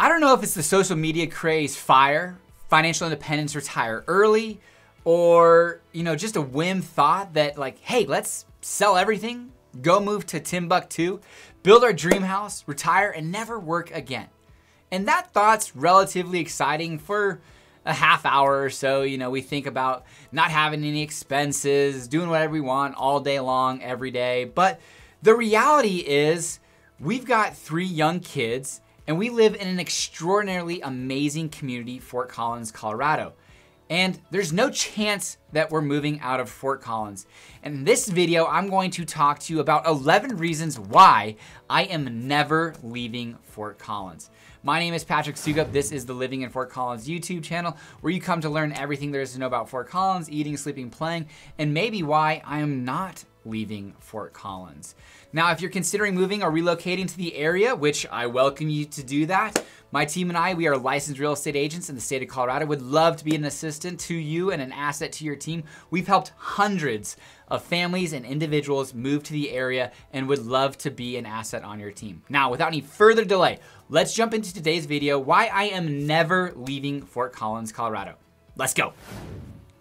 I don't know if it's the social media craze fire, financial independence, retire early, or, just a whim thought that like, hey, let's sell everything, go move to Timbuktu, build our dream house, retire, and never work again. And that thought's relatively exciting for a half hour or so. We think about not having any expenses, doing whatever we want all day long, every day. But the reality is we've got 3 young kids and we live in an extraordinarily amazing community, Fort Collins, Colorado. And there's no chance that we're moving out of Fort Collins. And in this video, I'm going to talk to you about 11 reasons why I am never leaving Fort Collins. My name is Patrick Soukup. This is the Living in Fort Collins YouTube channel, where you come to learn everything there is to know about Fort Collins, eating, sleeping, playing, and maybe why I am not leaving Fort Collins. Now, if you're considering moving or relocating to the area, which I welcome you to do that, my team and I, we are licensed real estate agents in the state of Colorado, would love to be an assistant to you and an asset to your team. We've helped hundreds of families and individuals move to the area and would love to be an asset on your team. Now, without any further delay, let's jump into today's video, why I am never leaving Fort Collins, Colorado. Let's go.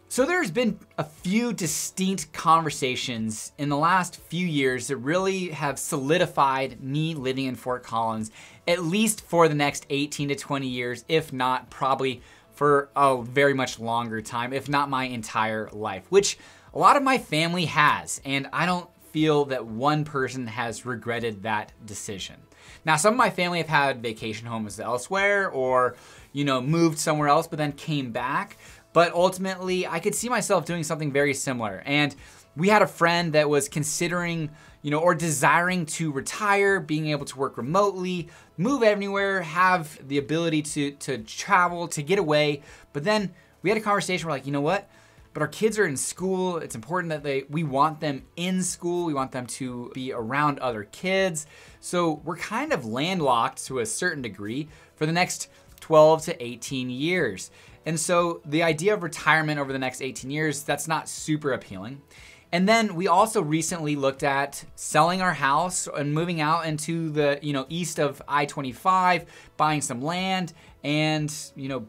So there's been a few distinct conversations in the last few years that really have solidified me living in Fort Collins, at least for the next 18 to 20 years, if not probably for a very much longer time, if not my entire life, which a lot of my family has, and I don't feel that one person has regretted that decision. Now, some of my family have had vacation homes elsewhere or, moved somewhere else, but then came back. But ultimately, I could see myself doing something very similar. And we had a friend that was considering, or desiring to retire, being able to work remotely, move anywhere, have the ability to travel, to get away. But then we had a conversation, we're like, you know what? But our kids are in school. It's important that we want them in school. We want them to be around other kids. So we're kind of landlocked to a certain degree for the next 12 to 18 years. And so the idea of retirement over the next 18 years, that's not super appealing. And then we also recently looked at selling our house and moving out into the, east of I-25, buying some land and,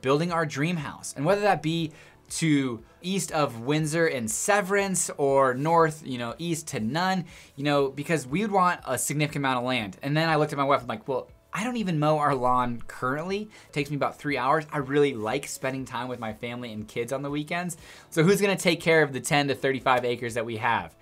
building our dream house. And whether that be to east of Windsor and Severance or north, east to none, because we would want a significant amount of land. And then I looked at my wife, I'm like, well, I don't even mow our lawn currently. It takes me about 3 hours. I really like spending time with my family and kids on the weekends. So who's gonna take care of the 10 to 35 acres that we have?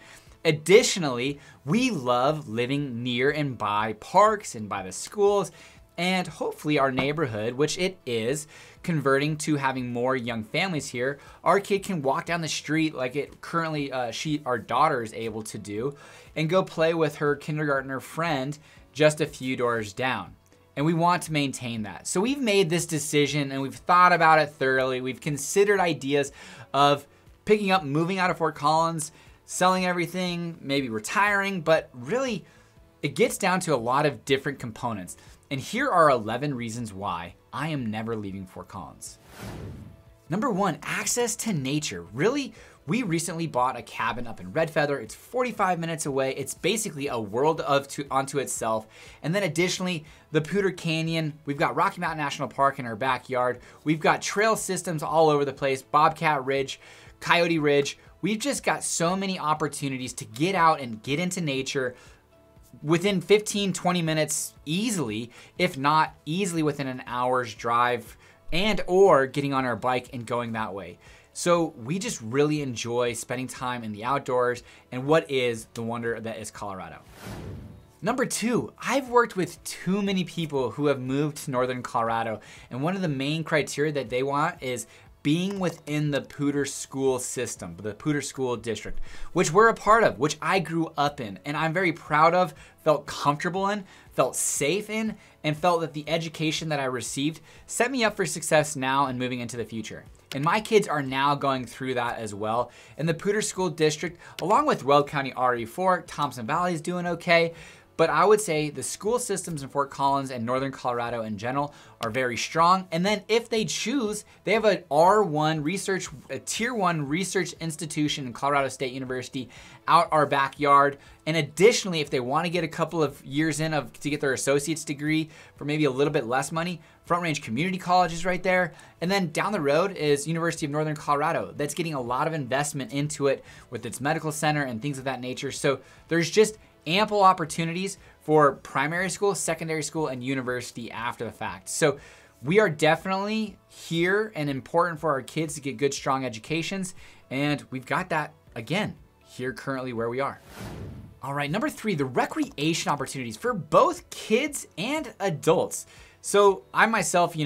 Additionally, we love living near and by parks and by the schools, and hopefully our neighborhood, which it is, converting to having more young families here. Our kid can walk down the street like it currently, our daughter is able to do, and go play with her kindergartner friend just a few doors down. And we want to maintain that. So we've made this decision and we've thought about it thoroughly. We've considered ideas of picking up, moving out of Fort Collins, selling everything, maybe retiring, but really it gets down to a lot of different components. And here are 11 reasons why I am never leaving Fort Collins. Number 1, access to nature. Really, we recently bought a cabin up in Red Feather. It's 45 minutes away. It's basically a world unto itself. And then additionally, the Poudre Canyon. We've got Rocky Mountain National Park in our backyard. We've got trail systems all over the place, Bobcat Ridge, Coyote Ridge. We've just got so many opportunities to get out and get into nature within 15, 20 minutes easily, if not easily within an hour's drive, and or getting on our bike and going that way. So we just really enjoy spending time in the outdoors and what is the wonder that is Colorado. Number 2, I've worked with too many people who have moved to Northern Colorado, and one of the main criteria that they want is being within the Poudre school system, the Poudre school district, which we're a part of, which I grew up in, and I'm very proud of, felt comfortable in, felt safe in, and felt that the education that I received set me up for success now and moving into the future. And my kids are now going through that as well. And the Poudre School District, along with Weld County RE4, Thompson Valley is doing okay. But I would say the school systems in Fort Collins and Northern Colorado in general are very strong. And then if they choose, they have a R1 research, a tier 1 research institution in Colorado State University out our backyard. And additionally, if they want to get a couple of years in to get their associate's degree for maybe a little bit less money, Front Range Community College is right there. And then down the road is University of Northern Colorado. That's getting a lot of investment into it with its medical center and things of that nature. So there's just ample opportunities for primary school, secondary school, and university after the fact. So we are definitely here and important for our kids to get good, strong educations. And we've got that, again, here currently where we are. All right, number 3, the recreation opportunities for both kids and adults. So I myself,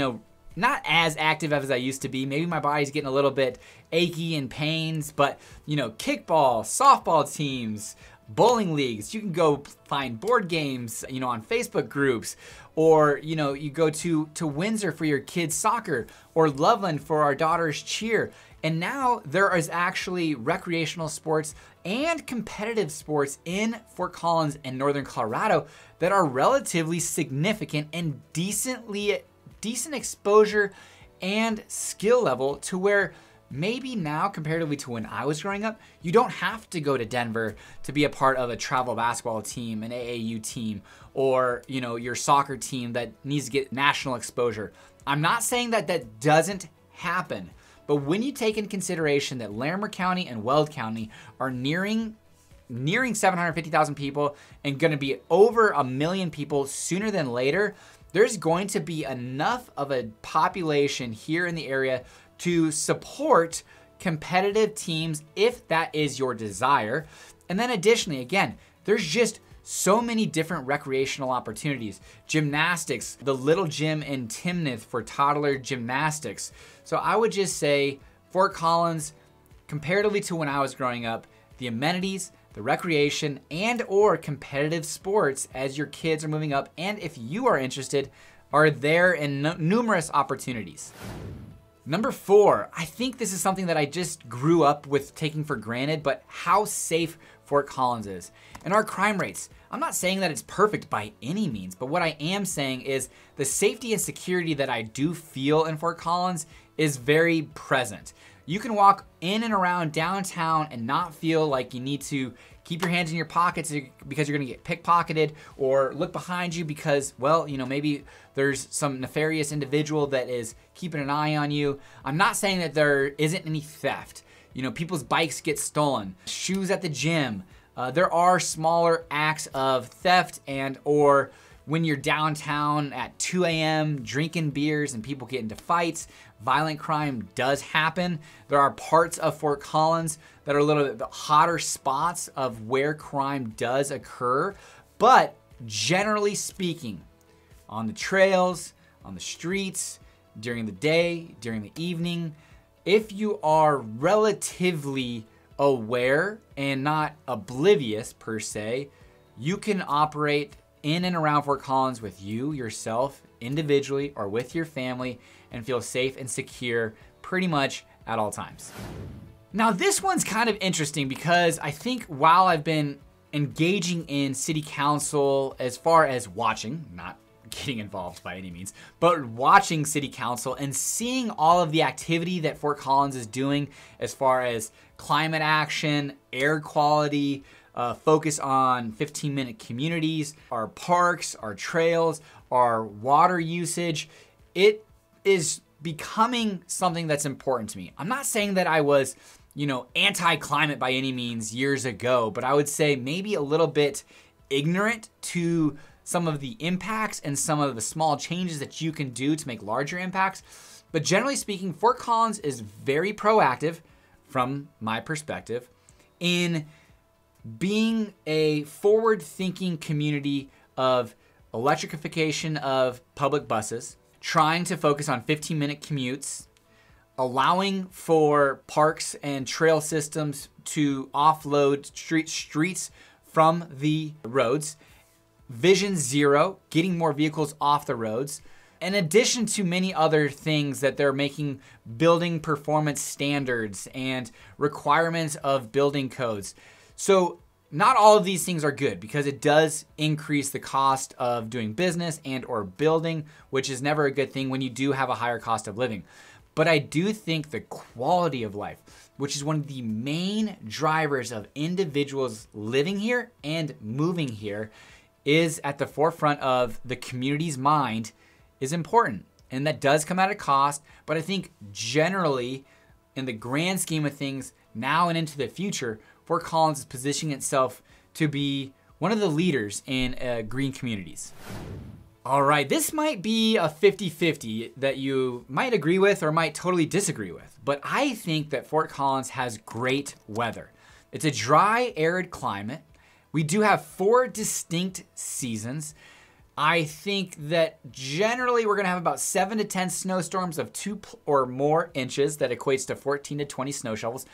not as active as I used to be. Maybe my body's getting a little bit achy and pains, but kickball, softball teams, bowling leagues, you can go find board games, on Facebook groups, or, you go to Windsor for your kids' soccer, or Loveland for our daughter's cheer. And now there is actually recreational sports and competitive sports in Fort Collins and Northern Colorado that are relatively significant and decent exposure and skill level to where maybe now, comparatively to when I was growing up, you don't have to go to Denver to be a part of a travel basketball team, an AAU team, or your soccer team that needs to get national exposure. I'm not saying that that doesn't happen, but when you take in consideration that Larimer County and Weld County are nearing 750,000 people and going to be over 1 million people sooner than later, there's going to be enough of a population here in the area to support competitive teams if that is your desire. And then additionally, again, there's just so many different recreational opportunities. Gymnastics, the little gym in Timnath for toddler gymnastics. So I would just say Fort Collins, comparatively to when I was growing up, the amenities, the recreation, and or competitive sports as your kids are moving up, and if you are interested, are there in numerous opportunities. Number 4, I think this is something that I just grew up with taking for granted, but how safe Fort Collins is. And our crime rates. I'm not saying that it's perfect by any means, but what I am saying is the safety and security that I do feel in Fort Collins is very present. You can walk in and around downtown and not feel like you need to keep your hands in your pockets because you're gonna get pickpocketed, or look behind you because, well, maybe there's some nefarious individual that is keeping an eye on you. I'm not saying that there isn't any theft. People's bikes get stolen, shoes at the gym. There are smaller acts of theft and or when you're downtown at 2 a.m. drinking beers and people get into fights, violent crime does happen. There are parts of Fort Collins that are a little bit hotter spots of where crime does occur. But generally speaking, on the trails, on the streets, during the day, during the evening, if you are relatively aware and not oblivious per se, you can operate in and around Fort Collins with you, yourself, individually, or with your family and feel safe and secure pretty much at all times. Now this one's kind of interesting because I think while I've been engaging in city council as far as watching, not getting involved by any means, but watching city council and seeing all of the activity that Fort Collins is doing as far as climate action, air quality, focus on 15-minute communities, our parks, our trails, our water usage, it is becoming something that's important to me. I'm not saying that I was, anti-climate by any means years ago, but I would say maybe a little bit ignorant to some of the impacts and some of the small changes that you can do to make larger impacts. But generally speaking, Fort Collins is very proactive from my perspective in being a forward-thinking community of electrification of public buses, trying to focus on 15-minute commutes, allowing for parks and trail systems to offload streets from the roads, Vision Zero, getting more vehicles off the roads, in addition to many other things that they're making building performance standards and requirements of building codes. So not all of these things are good because it does increase the cost of doing business and or building, which is never a good thing when you do have a higher cost of living. But I do think the quality of life, which is one of the main drivers of individuals living here and moving here, is at the forefront of the community's mind, is important. And that does come at a cost, but I think generally, in the grand scheme of things, now and into the future, Fort Collins is positioning itself to be one of the leaders in green communities. All right, this might be a 50-50 that you might agree with or might totally disagree with, but I think that Fort Collins has great weather. It's a dry, arid climate. We do have 4 distinct seasons. I think that generally we're gonna have about 7 to 10 snowstorms of 2 or more inches. That equates to 14 to 20 snow shovels.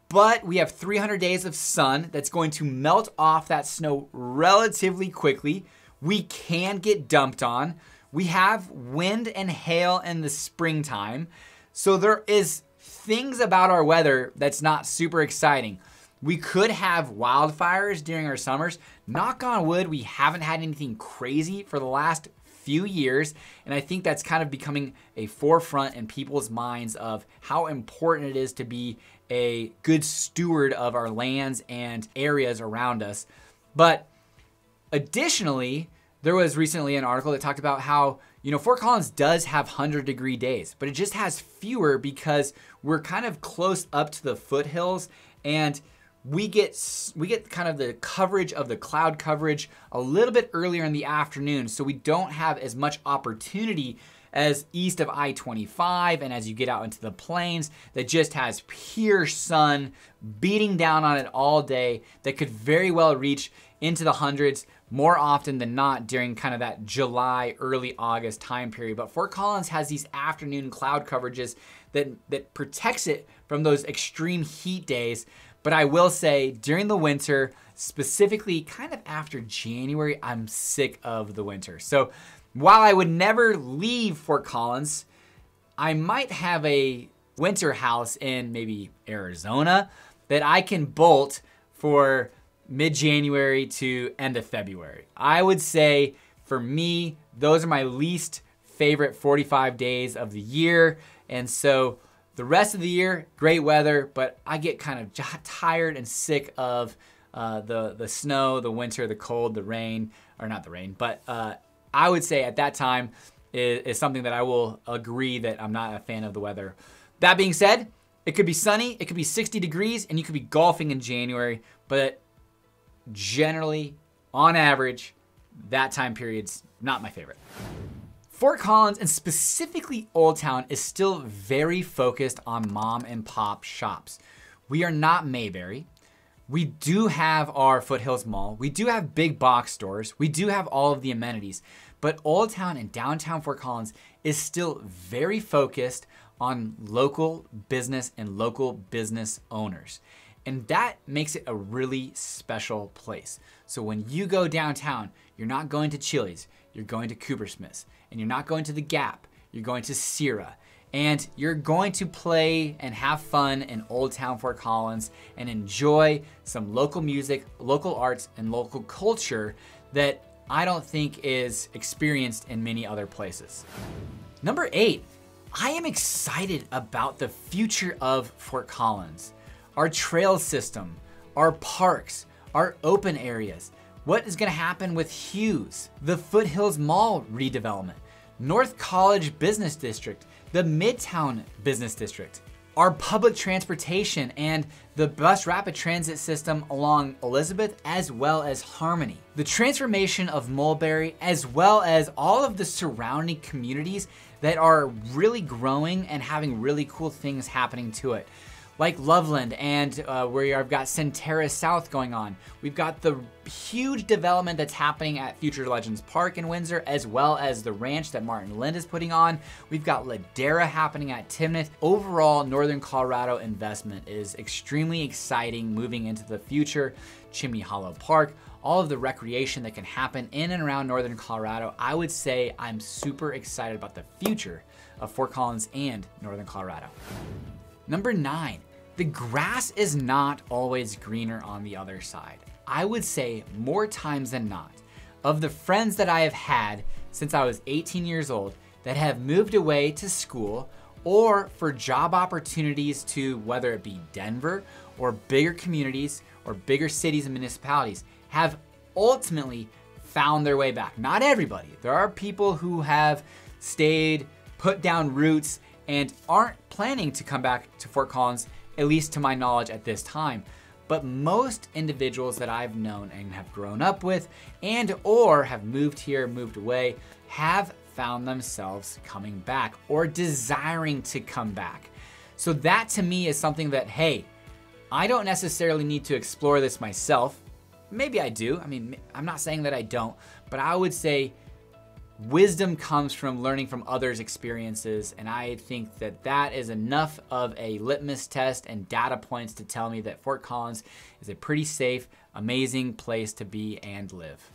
But we have 300 days of sun that's going to melt off that snow relatively quickly. We can get dumped on. We have wind and hail in the springtime. So there is things about our weather that's not super exciting. We could have wildfires during our summers. Knock on wood, we haven't had anything crazy for the last few years. And I think that's kind of becoming a forefront in people's minds of how important it is to be a good steward of our lands and areas around us. But additionally, there was recently an article that talked about how, Fort Collins does have 100-degree days, but it just has fewer because we're kind of close up to the foothills, and we get kind of the coverage of the cloud coverage a little bit earlier in the afternoon, so we don't have as much opportunity as east of I-25 and as you get out into the plains that just has pure sun beating down on it all day that could very well reach into the hundreds more often than not during kind of that July, early August time period. But Fort Collins has these afternoon cloud coverages that protects it from those extreme heat days. But I will say during the winter, specifically kind of after January, I'm sick of the winter. So while I would never leave Fort Collins, I might have a winter house in maybe Arizona that I can bolt for mid-January to end of February. I would say for me, those are my least favorite 45 days of the year. And so the rest of the year, great weather, but I get kind of tired and sick of the snow, the winter, the cold, the rain, or not the rain, but I would say at that time is something that I will agree that I'm not a fan of the weather. That being said, it could be sunny, it could be 60 degrees, and you could be golfing in January, but generally, on average, that time period's not my favorite. Fort Collins, and specifically Oldtown, is still very focused on mom and pop shops. We are not Mayberry. We do have our Foothills Mall. We do have big box stores. We do have all of the amenities. But Oldtown and downtown Fort Collins is still very focused on local business and local business owners. And that makes it a really special place. So when you go downtown, you're not going to Chili's, you're going to Coopersmith's. And you're not going to the Gap, you're going to Sierra. And you're going to play and have fun in Oldtown Fort Collins and enjoy some local music, local arts, and local culture that I don't think is experienced in many other places. Number 8, I am excited about the future of Fort Collins. Our trail system, our parks, our open areas. What is gonna happen with Hughes, the Foothills Mall redevelopment, North College Business District, the Midtown Business District, our public transportation and the bus rapid transit system along Elizabeth as well as Harmony, the transformation of Mulberry as well as all of the surrounding communities that are really growing and having really cool things happening to it. Like Loveland and where I've got Centerra South going on. We've got the huge development that's happening at Future Legends Park in Windsor, as well as the ranch that Martin Lind is putting on. We've got Ladera happening at Timnath. Overall, Northern Colorado investment is extremely exciting moving into the future. Chimney Hollow Park, all of the recreation that can happen in and around Northern Colorado. I would say I'm super excited about the future of Fort Collins and Northern Colorado. Number 9. The grass is not always greener on the other side. I would say more times than not, of the friends that I have had since I was 18 years old that have moved away to school or for job opportunities to whether it be Denver or bigger communities or bigger cities and municipalities have ultimately found their way back. Not everybody. There are people who have stayed, put down roots, and aren't planning to come back to Fort Collins, at least to my knowledge at this time. But most individuals that I've known and have grown up with and or have moved here, moved away, have found themselves coming back or desiring to come back. So that to me is something that, hey, I don't necessarily need to explore this myself. Maybe I do. I mean, I'm not saying that I don't, but I would say wisdom comes from learning from others' experiences, and I think that that is enough of a litmus test and data points to tell me that Fort Collins is a pretty safe, amazing place to be and live.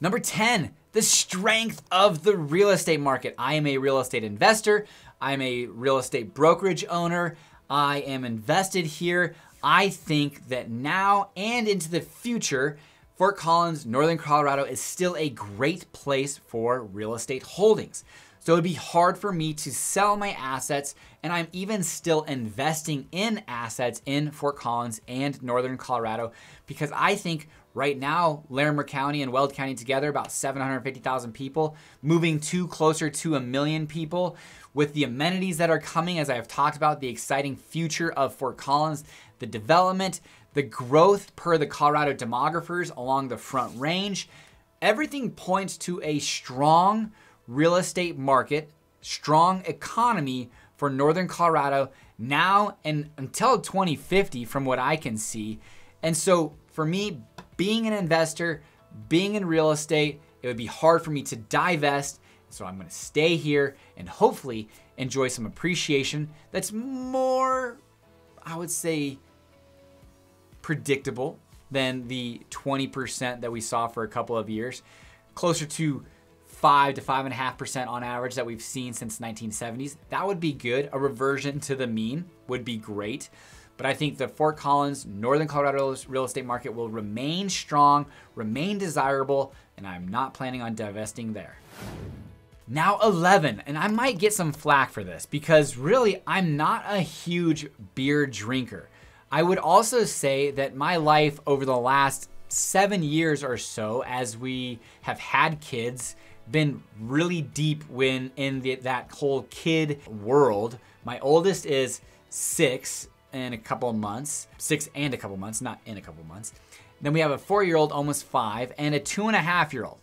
Number 10, the strength of the real estate market. I am a real estate investor. I'm a real estate brokerage owner. I am invested here. I think that now and into the future, Fort Collins, Northern Colorado is still a great place for real estate holdings. So it'd be hard for me to sell my assets, and I'm even still investing in assets in Fort Collins and Northern Colorado because I think right now, Larimer County and Weld County together, about 750,000 people, moving to closer to 1 million people. With the amenities that are coming, as I have talked about, the exciting future of Fort Collins, the development, the growth per the Colorado demographers along the Front Range, everything points to a strong real estate market, strong economy for Northern Colorado now and until 2050 from what I can see. And so for me, being an investor, being in real estate, it would be hard for me to divest. So I'm gonna stay here and hopefully enjoy some appreciation that's more, I would say, predictable than the 20% that we saw for a couple of years, closer to 5 to 5.5% on average that we've seen since 1970s. That would be good. A reversion to the mean would be great. But I think the Fort Collins, Northern Colorado real estate market will remain strong, remain desirable, and I'm not planning on divesting there. Now 11, and I might get some flack for this because really I'm not a huge beer drinker. I would also say that my life over the last 7 years or so, as we have had kids, been really deep in that whole kid world. My oldest is 6 and a couple months, 6 and a couple months, not in a couple months. Then we have a 4-year-old, almost 5, and a 2.5-year-old.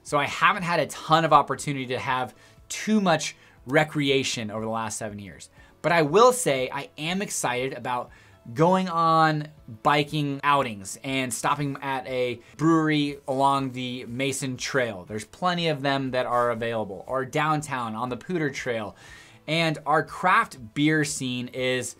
So I haven't had a ton of opportunity to have too much recreation over the last 7 years. But I will say I am excited about going on biking outings and stopping at a brewery along the Mason Trail. There's plenty of them that are available, or downtown on the Pooter Trail. And our craft beer scene is,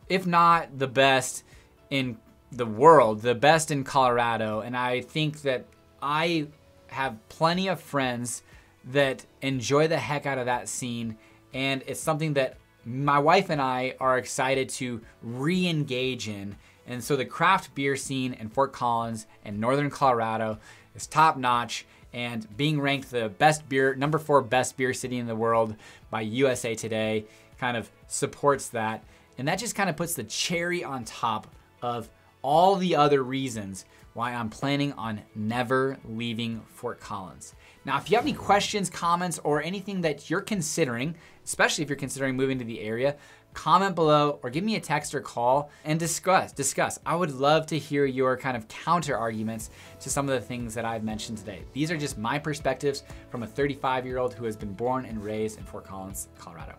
if not the best in the world, the best in Colorado. And I think that I have plenty of friends that enjoy the heck out of that scene. And it's something that my wife and I are excited to re-engage in. And so the craft beer scene in Fort Collins and Northern Colorado is top notch, and being ranked the best beer, number 4 best beer city in the world by USA Today kind of supports that. And that just kind of puts the cherry on top of all the other reasons why I'm planning on never leaving Fort Collins. Now, if you have any questions, comments, or anything that you're considering, especially if you're considering moving to the area, comment below or give me a text or call and discuss. I would love to hear your kind of counter arguments to some of the things that I've mentioned today. These are just my perspectives from a 35-year-old who has been born and raised in Fort Collins, Colorado.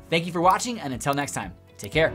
Thank you for watching, and until next time, take care.